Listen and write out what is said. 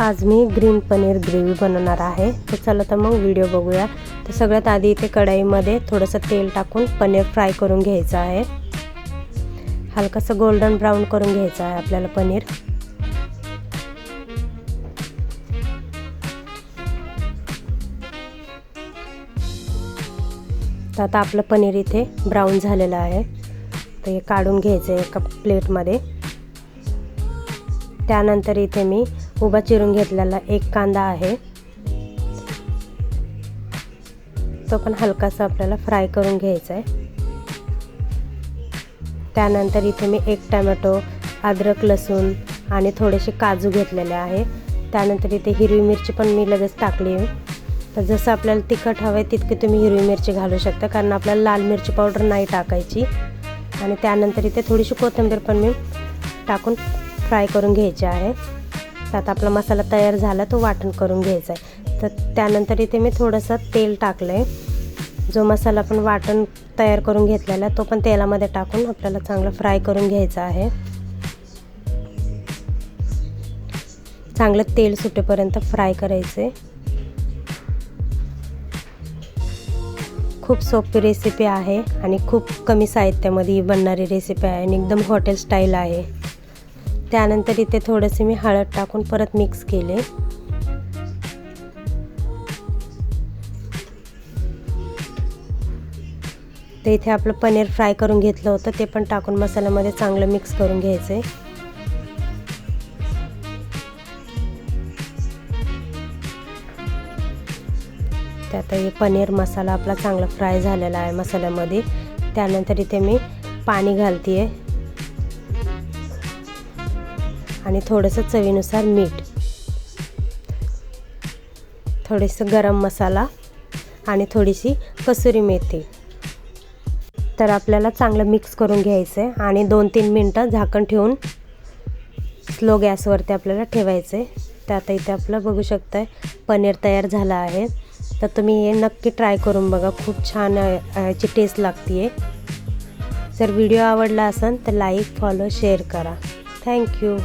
आज मी green paneer gravy बनवणार आहे। तर चला तर मग व्हिडिओ बघूया। तर सगळ्यात आधी इथे कढईमध्ये थोडंसं तेल टाकून पनीर फ्राय करून घ्यायचं आहे। हलकासं गोल्डन ब्राउन करून घ्यायचं आहे आपल्याला पनीर। तर आता आपलं पनीर इथे ब्राउन झालेलं आहे। तर हे काढून घ्यायचं आहे एका प्लेटमध्ये। त्यानंतर इथे मी उभा चिरून घेतलेला एक कांदा आहे, तो पण हलकासा आपल्याला फ्राय करून घ्यायचा आहे। त्यानंतर इथे मी एक टोमॅटो, अद्रक, लसूण आणि थोडेसे काजू घेतलेले आहे। त्यानंतर इथे हिरवी मिरची पण मी लगेच टाकली आहे। तर जसं आपल्याला तिखट हवं आहे तितकी तुम्ही हिरवी मिरची घालू शकता, कारण आपल्याला लाल मिरची पावडर नाही टाकायची। आणि त्यानंतर इथे थोडीशी कोथिंबीर पण मी टाकून फ्राय करून घ्यायची आहे। तर आता आपला मसाला तयार झाला, तो वाटण करून घ्यायचा आहे। तर त्यानंतर इथे मी थोडंसं तेल टाकलं आहे। जो मसाला आपण वाटण तयार करून घेतलेला तो पण तेलामध्ये टाकून आपल्याला चांगलं फ्राय करून घ्यायचं आहे। चांगलं तेल सुटेपर्यंत फ्राय करायचे। खूप सोपी रेसिपी आहे आणि खूप कमी साहित्यामध्ये बनणारी रेसिपी आहे आणि एकदम हॉटेल स्टाईल आहे। त्यानंतर इथे थोडेसे मी हळद टाकून परत मिक्स केले। ते इथे आपलं पनीर फ्राय करून घेतलं होतं ते पण टाकून मसाल्यामध्ये चांगलं मिक्स करून घ्यायचे। त्यात हे पनीर मसाला आपला चांगला फ्राय झालेला आहे मसाल्यामध्ये। त्यानंतर इथे मी पाणी घालते आणि थोडंसं चवीनुसार मीठ, थोडंसं गरम मसाला आणि थोडीशी कसुरी मेथी। तर आपल्याला चांगलं मिक्स करून घ्यायचं आहे आणि 2-3 मिनटं झाकण ठेवून स्लो गॅसवरती आपल्याला ठेवायचं आहे। तर आता इथे आपलं बघू शकताय पनीर तयार झालं आहे। तर तुम्ही हे नक्की ट्राय करून बघा, खूप छान याची टेस्ट लागते आहे। जर व्हिडिओ आवडला असेल तर लाईक, फॉलो, शेअर करा। थँक्यू।